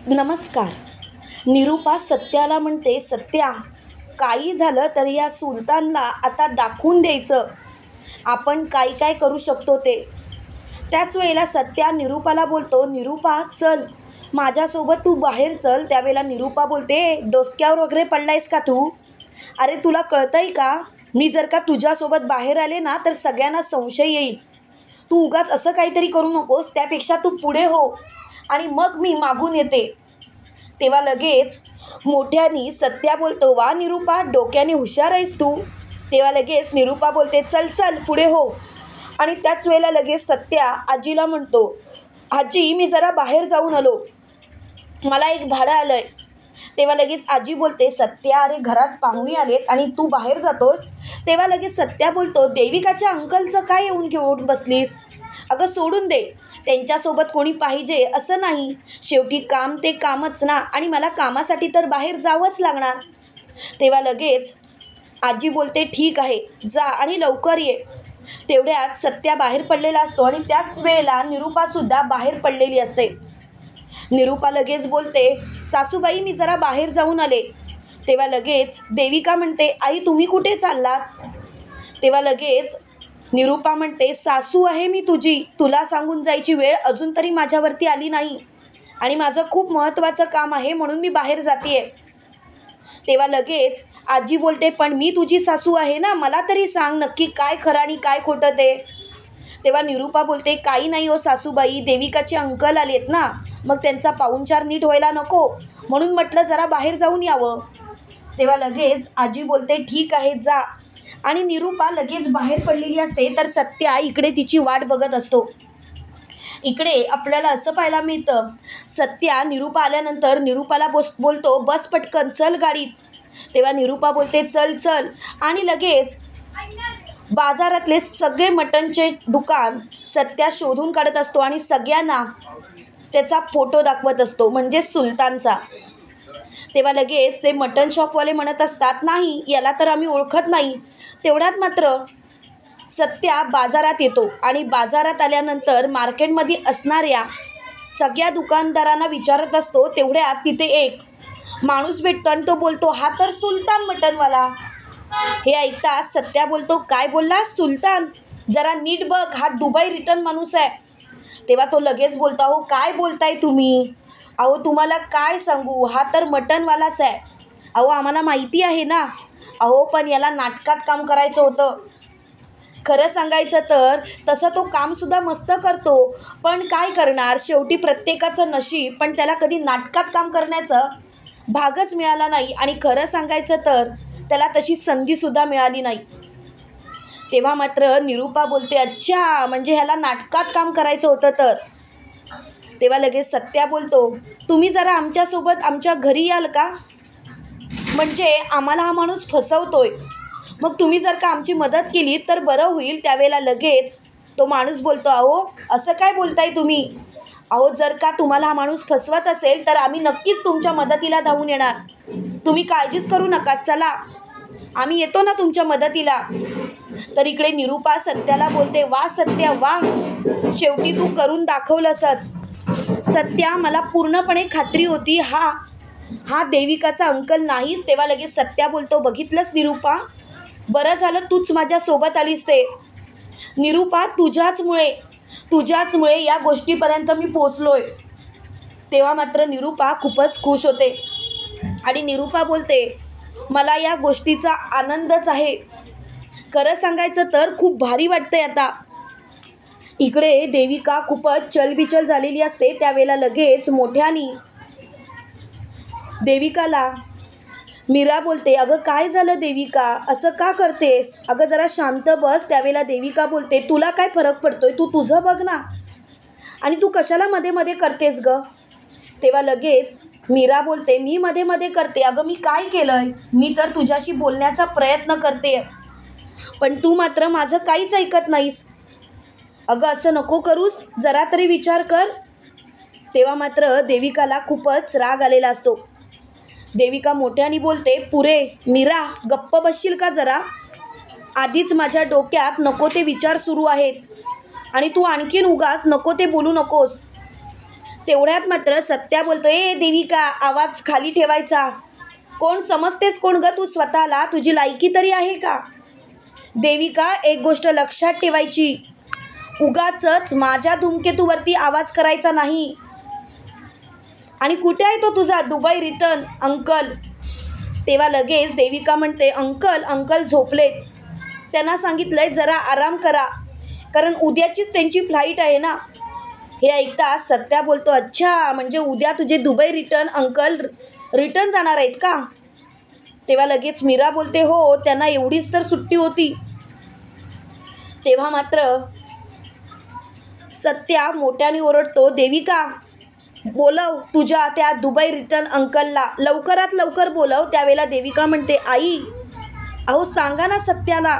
नमस्कार. निरूपा सत्याला म्हणते, सत्या, काही झालं तरी या सुलतानला आता दाखवून द्यायचं आपण काय काय करू शकतो ते. त्याच वेळेला सत्या निरूपाला बोलतो, निरूपा चल माझ्यासोबत तू बाहेर चल. त्यावेळेला निरूपा बोलते, डोसक्यावर वगैरे पडलायस का तू? अरे तुला कळतंय का, मी जर का तुझ्यासोबत बाहेर आले ना तर सगळ्यांना संशय येईल. तू उगाच असं काहीतरी करू नकोस, त्यापेक्षा तू पुढे हो आणि मग मी मागून येते. तेव्हा लगेच मोठ्यानी सत्या बोलतो, वा निरूपा, डोक्याने हुशार आहेस तू. तेव्हा लगेच निरूपा बोलते, चल चल पुढे हो. आणि त्याच वेळेला लगेच सत्या आजीला म्हणतो, आजी मी जरा बाहेर जाऊन आलो, मला एक भाडं आलं आहे. तेव्हा लगेच आजी बोलते, सत्या अरे घरात पाहुणे आलेत आणि तू बाहेर जातोस. तेव्हा लगेच सत्या बोलतो, देविकाच्या अंकलचं काय येऊन घेऊन बसलीस? अगं सोडून दे, त्यांच्यासोबत कोणी पाहिजे असं नाही, शेवटी काम ते कामच ना, आणि मला कामासाठी तर बाहेर जावंच लागणार. तेव्हा लगेच आजी बोलते, ठीक आहे जा आणि लवकर ये. तेवढ्यात सत्या बाहेर पडलेला असतो आणि त्याच वेळेला निरूपासुद्धा बाहेर पडलेली असते. निरूपा लगेच बोलते, सासूबाई मी जरा बाहेर जाऊन आले. तेव्हा लगेच देविका म्हणते, आई तुम्ही कुठे चाललात? तेव्हा लगेच निरूपा म्हणते, सासू आहे मी तुझी, तुला सांगून जायची वेळ अजून तरी माझ्यावरती आली नाही आणि माझं खूप महत्त्वाचं काम आहे म्हणून मी बाहेर जाते. तेव्हा लगेच आजी बोलते, पण मी तुझी सासू आहे ना, मला तरी सांग नक्की काय खरं आणि काय खोटं ते. तेव्हा निरूपा बोलते, काही नाही हो सासूबाई, देविकाचे अंकल आलेत ना, मग त्यांचा पाहुणचार नीट व्हायला नको म्हणून म्हटलं जरा बाहेर जाऊन यावं. तेव्हा लगेच आजी बोलते, ठीक आहे जा. आणि निरूपा लगेच बाहेर पडलेली असते तर सत्या इकडे तिची वाट बघत असतो. इकडे आपल्याला असं पाहायला मिळतं, सत्या निरूपा आल्यानंतर निरूपाला बोलतो, बस पटकन चल गाडीत. तेव्हा निरूपा बोलते, चल चल. आणि लगेच बाजारातले सगळे मटणचे दुकान सत्या शोधून काढत असतो आणि सगळ्यांना त्याचा फोटो दाखवत असतो, म्हणजे सुलतानचा. तेव्हा लगेच ते मटण शॉपवाले म्हणत असतात, नाही याला तर आम्ही ओळखत नाही. तेवढ्यात मात्र सत्या बाजारात येतो आणि बाजारात आल्यानंतर मार्केटमध्ये असणाऱ्या सगळ्या दुकानदारांना विचारत असतो. तेवढ्यात तिथे एक माणूस भेटतो आणि तो बोलतो, हा तर सुलतान मटणवाला. हे ऐकताच सत्या बोलतो, काय बोलला सुलतान? जरा नीट बघ, हा दुबई रिटर्न माणूस आहे. तेव्हा तो लगेच बोलतो, अहो काय बोलताय तुम्ही? अहो तुम्हाला काय सांगू, हा तर मटणवालाच आहे. अहो आम्हाला माहिती आहे ना. अहो पण याला नाटकात काम करायचं होतं. खरं सांगायचं तर तसं तो कामसुद्धा मस्त करतो, पण काय करणार, शेवटी प्रत्येकाचं नशीब. पण त्याला कधी नाटकात काम करण्याचं भागच मिळाला नाही आणि खरं सांगायचं तर त्याला तशी संधीसुद्धा मिळाली नाही. तेव्हा मात्र निरूपा बोलते, अच्छा म्हणजे ह्याला नाटकात काम करायचं होतं तर. तेव्हा लगेच सत्या बोलतो, तुम्ही जरा आमच्यासोबत आमच्या घरी याल का? म्हणजे आम्हाला हा माणूस फसवतोय, मग तुम्ही जर का आमची मदत केली तर बरं होईल. त्यावेळेला लगेच तो माणूस बोलतो, अहो असं काय बोलताय तुम्ही? अहो जर का तुम्हाला हा माणूस फसवत असेल तर आम्ही नक्कीच तुमच्या मदतीला धावून येणार, तुम्ही काळजीच करू नका, चला आम्ही येतो ना तुमच्या मदतीला. तर इकडे निरूपा सत्याला बोलते, वा सत्या वा, शेवटी तू करून दाखवलंसच. सत्या मला पूर्णपणे खात्री होती हा देविकाचा अंकल नाहीच. तेव्हा लगेच सत्या बोलतो, बघितलंस निरूपा, बरं झालं तूच माझ्यासोबत आलीस ते. निरूपा तुझ्याचमुळे या गोष्टीपर्यंत मी पोचलोय. तेव्हा मात्र निरूपा खूपच खुश होते आणि निरूपा बोलते, मला या गोष्टीचा आनंदच आहे. खरं सांगायचं तर खूप भारी वाटतंय आता. इकडे देविका खूपच चलबिचल झालेली असते. त्यावेळेला लगेच मोठ्यानी देविकाला मीरा बोलते, अगं काय झालं देविका, असं का करतेस? अगं जरा शांत बस. त्यावेळेला देविका बोलते, तुला काय फरक पडतोय, तू तुझं बघ ना, आणि तू कशाला मध्ये मध्ये करतेस ग? तेव्हा लगेच मीरा बोलते, मी मध्ये मध्ये करते? अगं मी काय केलंय? मी तर तुझ्याशी बोलण्याचा प्रयत्न करते, पण तू मात्र माझं काहीच ऐकत नाहीस. अगं असं नको करूस, जरा तरी विचार कर. तेव्हा मात्र देविकाला खूपच राग आलेला असतो. देविका मोठ्याने बोलते, पुरे मीरा गप्प बसशील का जरा? आधीच माझ्या डोक्यात नको ते विचार सुरू आहेत आणि तू आणखीन उगाच नको ते बोलू नकोस. तेवढ्यात मात्र सत्या बोलतोय, ए देविका आवाज खाली ठेवायचा. कोण समजतेस कोण ग तू स्वतःला? तुझी लायकी तरी आहे का? देविका एक गोष्ट लक्षात ठेवायची, उगाचच माझ्या धूमकेतूवरती आवाज करायचा नाही. आणि कुठे आहे तो तुझा दुबई रिटर्न अंकल? तेव्हा लगेच देविका म्हणते, अंकल झोपलेत. त्यांना सांगितलंय जरा आराम करा, कारण उद्याचीच त्यांची फ्लाईट आहे ना. हे ऐकता सत्या बोलतो, अच्छा म्हणजे उद्या तुझे दुबई रिटर्न अंकल रिटर्न जाणार आहेत का? तेव्हा लगेच मीरा बोलते, हो त्यांना एवढीच तर सुट्टी होती. तेव्हा मात्र सत्या मोठ्याने ओरडतो, देविका बोलव तुझ्या त्या दुबई रिटर्न अंकलला, लवकरात लवकर बोलव. त्यावेळेला देविका म्हणते, आई अहो सांगा ना सत्याला.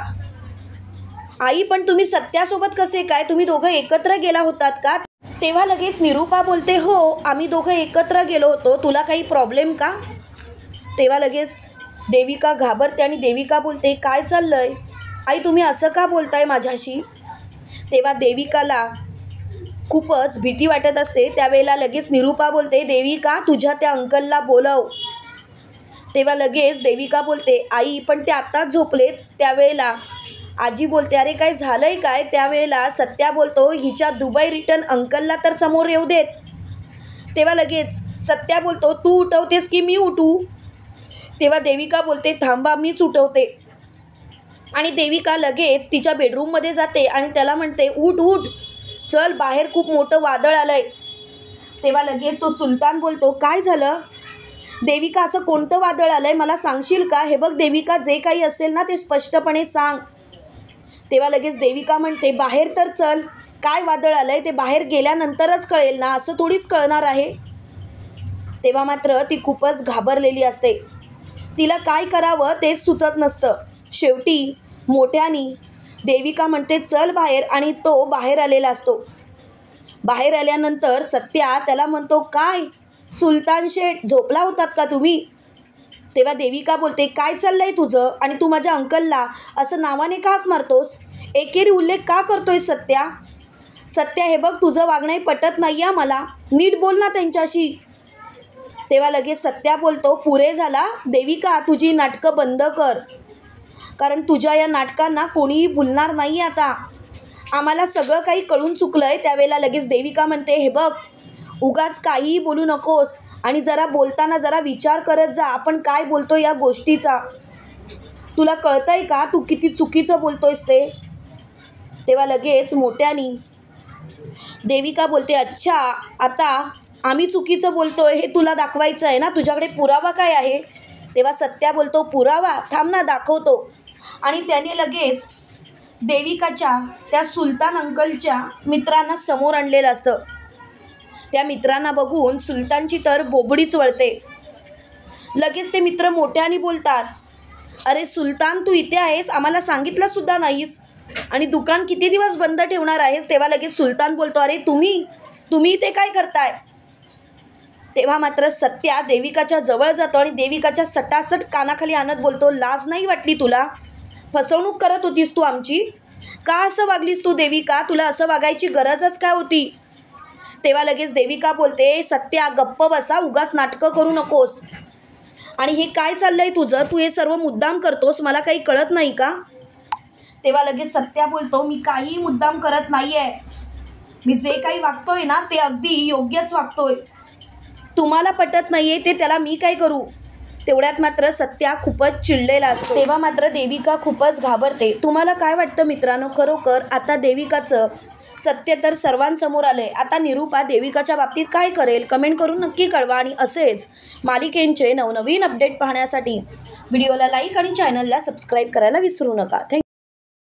आई पण तुम्ही सत्यासोबत कसे काय? तुम्ही दोघं एकत्र गेला होतात का? तेव्हा लगेच निरूपा बोलते, हो आम्ही दोघं एकत्र गेलो होतो. तुला काही प्रॉब्लेम का? तेव्हा लगेच देविका घाबरते आणि देविका बोलते, काय चाललंय आई, तुम्ही असं का बोलताय माझ्याशी? तेव्हा देविकाला खूपच भीती वाटत असते. त्यावेळेला लगेच निरूपा बोलते, देविका तुझ्या त्या अंकलला बोलव. तेव्हा लगेच देविका बोलते, आई पण ते आत्ताच झोपलेत. त्यावेळेला आजी बोलते, अरे काय झालंय काय? त्यावेळेला सत्या बोलतो, हिच्या दुबई रिटर्न अंकलला तर समोर येऊ देत. तेव्हा लगेच सत्या बोलतो, तू उठवतेस की मी उठू? तेव्हा देविका बोलते, थांबा मीच उठवते. आणि देविका लगेच तिच्या बेडरूममध्ये जाते आणि त्याला म्हणते, उठ चल बाहेर खूप मोठं वादळ आलंय. तेव्हा लगेच तो सुलतान बोलतो, काय झालं देविका, असं कोणतं वादळ आलंय मला सांगशील का? हे बघ देविका, जे काही असेल ना ते स्पष्टपणे सांग. तेव्हा लगेच देविका म्हणते, बाहेर तर चल, काय वादळ आलंय ते बाहेर गेल्यानंतरच कळेल ना, असं थोडीच कळणार आहे. तेव्हा मात्र ती खूपच घाबरलेली असते. तिला काय करावं तेच सुचत नसतं. शेवटी मोठ्यानी देविका म्हणते, चल बाहेर, आणि तो बाहेर आलेला असतो. बाहेर आल्यानंतर सत्या त्याला म्हणतो, काय सुलतान शेठ झोपला होतात का तुम्ही? तेव्हा देविका बोलते, काय चाललंय तुझं, आणि तू माझ्या अंकलला असं नावाने का हाक मारतोस? एकेरी उल्लेख का करतोय सत्या? हे बघ तुझं वागणं पटत नाही आहे मला, नीट बोल ना त्यांच्याशी. तेव्हा लगेच सत्या बोलतो, पुरे झाला देविका, तुझी नाटकं बंद कर, कारण तुझ्या या नाटकांना कोणीही भुलणार नाही आता. आम्हाला सगळं काही कळून चुकलं आहे. त्यावेळेला लगेच देविका म्हणते, हे बघ उगाच काहीही बोलू नकोस, आणि जरा बोलताना जरा विचार करत जा, आपण काय बोलतो या गोष्टीचा. तुला कळतंय का तू किती चुकीचं बोलतोयस ते? तेव्हा लगेच मोठ्यानी देविका बोलते, अच्छा आता आम्ही चुकीचं बोलतोय हे तुला दाखवायचं आहे ना, तुझ्याकडे पुरावा काय आहे? तेव्हा सत्या बोलतो, पुरावा थांब ना दाखवतो. आणि त्याने लगेच देविकाच्या त्या सुलतान अंकलच्या मित्रांना समोर आणलेलं असतं. त्या मित्रांना बघून सुलतानची तर बोबडीच वळते. लगेच ते मित्र मोठ्याने बोलतात, अरे सुलतान तू इथे आहेस, आम्हाला सांगितलंसुद्धा नाहीस, आणि दुकान किती दिवस बंद ठेवणार आहेस? तेव्हा लगेच सुलतान बोलतो, अरे तुम्ही इथे काय करताय? तेव्हा मात्र सत्या देविकाच्या जवळ जातो आणि देविकाच्या सटासट कानाखाली आणत बोलतो, लाज नाही वाटली तुला? फसवणूक करत होतीस तू आमची? का असं वागलीस तू देविका? तुला असं वागायची गरजच काय होती? तेव्हा लगेच देविका बोलते, सत्या गप्प बसा, उगाच नाटकं करू नकोस. आणि हे काय चाललंय तुझं? तू हे सर्व मुद्दाम करतोस, मला काही कळत नाही का? तेव्हा लगेच सत्या बोलतो, मी काही मुद्दाम करत नाही आहे, मी जे काही वागतोय ना ते अगदी योग्यच वागतोय. तुम्हाला पटत नाही आहे ते त्याला मी काय करू? तेवढ्यात मात्र सत्या खूपच चिडलेला असतो. तेव्हा मात्र देविका खूपच घाबरते. तुम्हाला काय वाटतं मित्रांनो, खरोखर आता देविकाचं सत्य तर सर्वांसमोर आलं आहे. आता निरूपा देविकाच्या बाबतीत काय करेल? कमेंट करून नक्की कळवा. आणि असेच मालिकेंचे नवनवीन अपडेट पाहण्यासाठी व्हिडिओला लाईक आणि चॅनलला सबस्क्राईब करायला विसरू नका. थँक्यू.